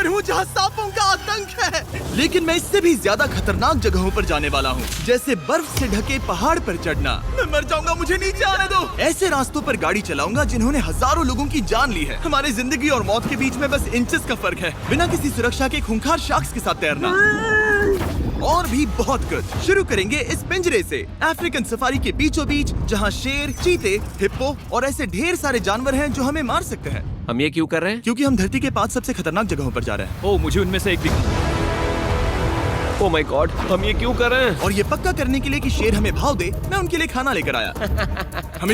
पर हूँ जहाँ सांपों का आतंक है। लेकिन मैं इससे भी ज्यादा खतरनाक जगहों पर जाने वाला हूँ, जैसे बर्फ से ढके पहाड़ पर चढ़ना। मैं मर जाऊंगा, मुझे नीचे आने दो। ऐसे रास्तों पर गाड़ी चलाऊंगा जिन्होंने हजारों लोगों की जान ली है। हमारी जिंदगी और मौत के बीच में बस इंचेस का फर्क है। बिना किसी सुरक्षा के खूंखार शार्क्स के साथ तैरना और भी बहुत कुछ। शुरू करेंगे इस पिंजरे से, अफ्रीकन सफारी के बीचों बीच, जहाँ शेर, चीते, हिप्पो और ऐसे ढेर सारे जानवर हैं जो हमें मार सकते हैं। हम ये क्यों कर रहे हैं? क्योंकि हम धरती के 5 सबसे खतरनाक जगहों पर जा रहे हैं। ओह, मुझे उनमें से एक दिखा। ओह माय गॉड, हम ये क्यों कर रहे हैं? और ये पक्का करने के लिए कि शेर हमें भाव दे, मैं उनके लिए खाना लेकर आया। हम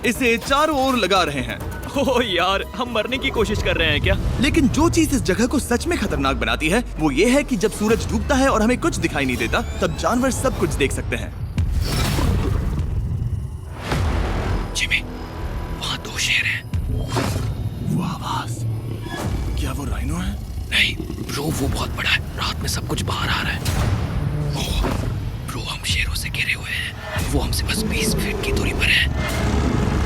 इसे चारों ओर लगा रहे हैं। ओह यार, हम मरने की कोशिश कर रहे हैं क्या? लेकिन जो चीज इस जगह को सच में खतरनाक बनाती है वो ये है कि जब सूरज डूबता है और हमें कुछ दिखाई नहीं देता, तब जानवर सब कुछ देख सकते हैं। जिमी, वहाँ 2 शेर हैं। वो आवाज, क्या वो राइनो है? नहीं ब्रो, वो बहुत बड़ा है। रात में सब कुछ बाहर आ रहा है। ओह ब्रो, हम शेरों से घिरे हुए हैं। वो हमसे बस 20 फीट की दूरी पर है।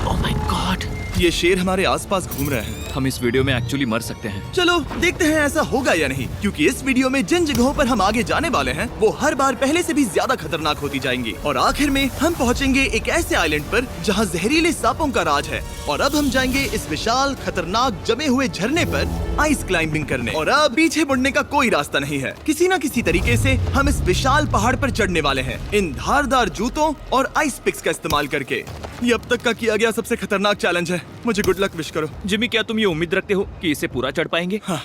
ओह माय गॉड, ये शेर हमारे आसपास घूम रहे हैं। हम इस वीडियो में एक्चुअली मर सकते हैं। चलो देखते हैं ऐसा होगा या नहीं, क्योंकि इस वीडियो में जिन जगहों पर हम आगे जाने वाले हैं वो हर बार पहले से भी ज्यादा खतरनाक होती जाएंगी। और आखिर में हम पहुंचेंगे एक ऐसे आइलैंड पर जहां जहरीले सांपों का राज है। और अब हम जाएंगे इस विशाल, खतरनाक, जमे हुए झरने पर आइस क्लाइंबिंग करने। और अब पीछे मुड़ने का कोई रास्ता नहीं है। किसी न किसी तरीके से हम इस विशाल पहाड़ पर चढ़ने वाले हैं, इन धारदार जूतों और आइस पिक्स का इस्तेमाल करके। ये अब तक का किया गया सबसे खतरनाक चैलेंज है। मुझे गुड लक विश करो। जिमी, क्या तुम ये उम्मीद रखते हो कि इसे पूरा चढ़ पाएंगे? हाँ।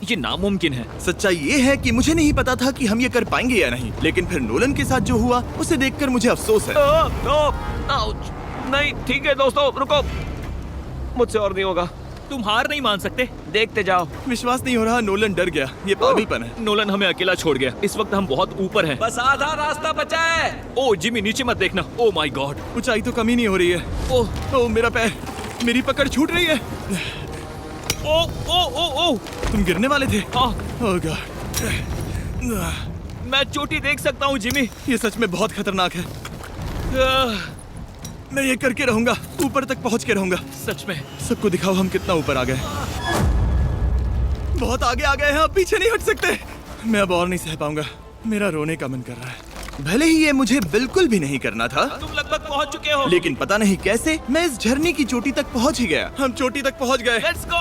ये नामुमकिन है। सच्चाई ये है कि मुझे नहीं पता था कि हम ये कर पाएंगे या नहीं, लेकिन फिर नोलन के साथ जो हुआ उसे देखकर मुझे अफसोस है। आउच। नहीं, ठीक है दोस्तों, रुको। मुझसे और नहीं होगा। तुम हार नहीं मान सकते। देखते जाओ। विश्वास नहीं हो रहा, नोलन डर गया। ये पागलपन है। नोलन हमें अकेला छोड़ गया। इस वक्त हम बहुत ऊपर हैं। बस आधा रास्ता बचा है। ओह जिमी, नीचे मत देखना। ओह माय गॉड, ऊंचाई तो कमी नहीं हो रही है। ओह मेरा पैर, मेरी पकड़ छूट रही है। ओह तुम गिरने वाले थे। हाँ। ओह गॉड, मैं चोटी देख सकता हूँ जिमी। ये सच में बहुत खतरनाक है। मैं ये करके रहूंगा, ऊपर तक पहुंच के रहूंगा। सच में। सबको दिखाओ हम कितना ऊपर आ गए। बहुत आगे आ गए हैं, अब पीछे नहीं हट सकते। मैं अब और नहीं सह पाऊंगा, मेरा रोने का मन कर रहा है। भले ही ये मुझे बिल्कुल भी नहीं करना था। तुम लगभग पहुंच चुके हो। लेकिन पता नहीं कैसे मैं इस झरने की चोटी तक पहुंच ही गया। हम चोटी तक पहुंच गए। Let's go.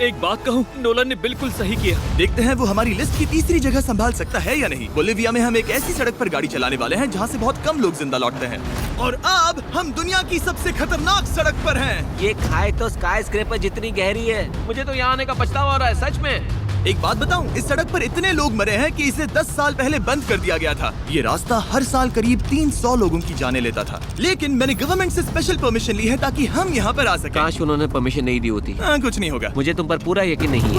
एक बात कहूँ, नोलन ने बिल्कुल सही किया। देखते हैं वो हमारी लिस्ट की तीसरी जगह संभाल सकता है या नहीं। बोलिविया में हम एक ऐसी सड़क पर गाड़ी चलाने वाले हैं जहाँ से बहुत कम लोग जिंदा लौटते हैं। और अब हम दुनिया की सबसे खतरनाक सड़क पर हैं। ये खाई तो स्काई स्क्रेपर जितनी गहरी है। मुझे तो यहाँ आने का पछतावा हो रहा है, सच में। एक बात बताऊं, इस सड़क पर इतने लोग मरे हैं कि इसे 10 साल पहले बंद कर दिया गया था। ये रास्ता हर साल करीब 300 लोगों की जाने लेता था। लेकिन मैंने गवर्नमेंट से स्पेशल परमिशन ली है ताकि हम यहाँ पर आ सकें। काश उन्होंने परमिशन नहीं दी होती। कुछ नहीं होगा। मुझे तुम पर पूरा यकीन नहीं है।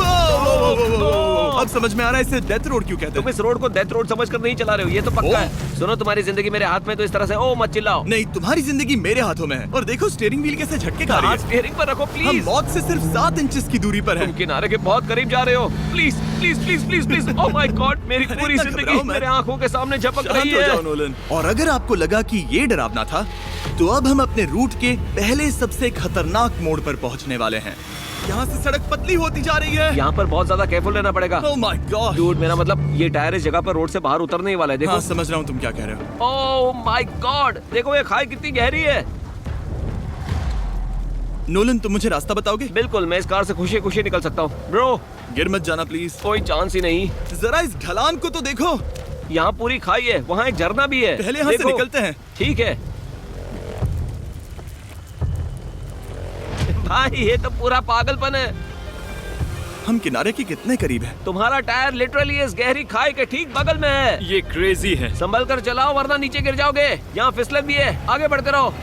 अब समझ में आ रहा है इसे डेथ रोड क्यों कहते तुम हैं। इस रोड को डेथ रोड समझकर नहीं चला रहे हो, ये तो पक्का है। सुनो, तुम्हारी जिंदगी मेरे हाथ में, तो इस तरह से ओ मत चिल्लाओ। नहीं, तुम्हारी जिंदगी मेरे हाथों में है। और देखो स्टीयरिंग व्हील कैसे झटके खा रही हाथ है। स्टीयरिंग पर रखो हम प्लीज। मौत से सिर्फ 7 इंचेस की दूरी पर तुम हैं। किनारे के बहुत करीब जा रहे हो। Please please please please please. Oh my God, मेरी पूरी इतना जिंदगी घबराओ मत। मेरे आंखों के सामने झपक शांत रही हो जाओ है। नोलन। और अगर आपको लगा कि ये डरावना था, तो अब हम अपने रूट के पहले सबसे खतरनाक मोड़ पर पहुंचने वाले हैं। यहाँ से सड़क पतली होती जा रही है। यहाँ पर बहुत ज्यादा केयरफुल रहना पड़ेगा। Oh my God. डूड, मेरा मतलब ये टायर इस जगह पर रोड से बाहर उतरने ही वाला है। देखो। हाँ, समझ रहा हूँ तुम क्या कह रहे हो। ओह माय गॉड, देखो ये खाई कितनी गहरी है। नोलन, तुम मुझे रास्ता बताओगे? बिल्कुल, मैं इस कार से खुशी खुशी निकल सकता हूँ। ब्रो, गिर मत जाना प्लीज। कोई चांस ही नहीं। जरा इस ढलान को तो देखो। यहाँ पूरी खाई है, वहाँ एक झरना भी है। पहले यहाँ से देखो। निकलते हैं। ठीक है भाई, ये तो पूरा पागलपन है। हम किनारे के कितने करीब हैं? तुम्हारा टायर लिटरली इस गहरी खाई के ठीक बगल में है। ये क्रेजी है। संभल कर चलाओ वरना नीचे गिर जाओगे। यहाँ फिसलन भी है, आगे बढ़ते रहो।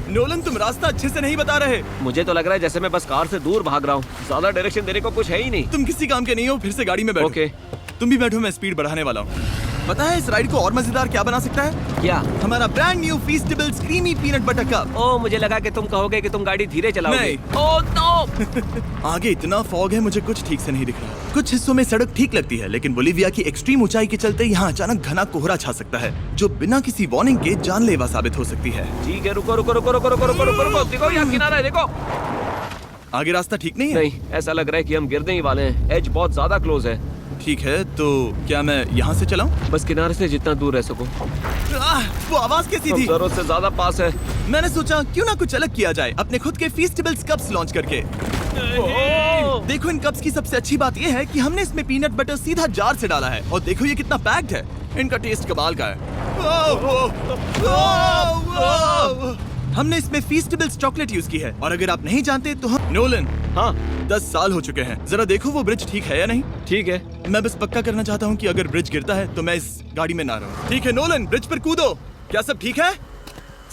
नोलन, तुम रास्ता अच्छे से नहीं बता रहे। मुझे तो लग रहा है जैसे मैं बस कार से दूर भाग रहा हूँ। ज्यादा डायरेक्शन देने को कुछ है ही नहीं। तुम किसी काम के नहीं हो, फिर से गाड़ी में बैठो। ओके। तुम भी बैठो, मैं स्पीड बढ़ाने वाला हूँ। पता है इस राइड को और मजेदार क्या बना सकता है? क्या? हमारा brand new Feastables creamy peanut butter cup. Oh, मुझे लगा कि तुम कहोगे कि तुम गाड़ी धीरे चलाओगे। नहीं। Oh no. आगे इतना फॉग है, मुझे कुछ ठीक से नहीं दिख रहा। कुछ हिस्सों में सड़क ठीक लगती है, लेकिन बोलिविया की एक्सट्रीम ऊंचाई के चलते यहाँ अचानक घना कोहरा छा सकता है, जो बिना किसी वार्निंग के जानलेवा साबित हो सकती है। ठीक है, रुको रुको रुको रुको रुको रुको रुको रुको। देखो यहाँ किनारा है, देखो। आगे रास्ता ठीक नहीं है? नहीं, ऐसा लग रहा है कि हम गिरने ही वाले हैं। एज बहुत ज्यादा क्लोज है। ठीक है, तो क्या मैं यहाँ से चलाऊं? बस किनारे से जितना दूर रह सको। वो आवाज कैसी हम थी? जरूरत से ज्यादा पास है। मैंने सोचा क्यों ना कुछ अलग किया जाए अपने खुद के फीस्टेबल्स कप्स लॉन्च करके। देखो इन कप्स की सबसे अच्छी बात ये है कि हमने इसमें पीनट बटर सीधा जार से डाला है और देखो ये कितना पैक्ड है। इनका टेस्ट कमाल का है। हमने इसमें फीस्टेबल्स चॉकलेट यूज की है और अगर आप नहीं जानते तो हम नोलन हाँ 10 साल हो चुके हैं। जरा देखो वो ब्रिज ठीक है या नहीं। ठीक है। मैं बस पक्का करना चाहता हूँ कि अगर ब्रिज गिरता है तो मैं इस गाड़ी में ना रहूं। ठीक है नोलन, ब्रिज पर कूदो। क्या सब ठीक है?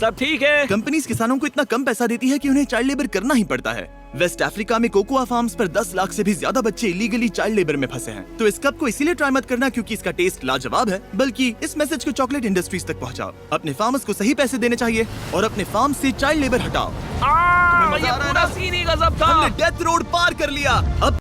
सब ठीक है। कंपनीज किसानों को इतना कम पैसा देती है कि उन्हें चाइल्ड लेबर करना ही पड़ता है। वेस्ट अफ्रीका में कोकोआ फार्म्स पर 10 लाख से भी ज्यादा बच्चे इलीगली चाइल्ड लेबर में फंसे हैं। तो इस कप को इसीलिए ट्राई मत करना क्योंकि इसका टेस्ट लाजवाब है, बल्कि इस मैसेज को चॉकलेट इंडस्ट्रीज तक पहुंचाओ। अपने फार्मर्स को सही पैसे देने चाहिए और अपने फार्म से चाइल्ड लेबर हटाओ। ये पूरा सीन ही गजब था। हमने डेथ रोड पार कर लिया। अब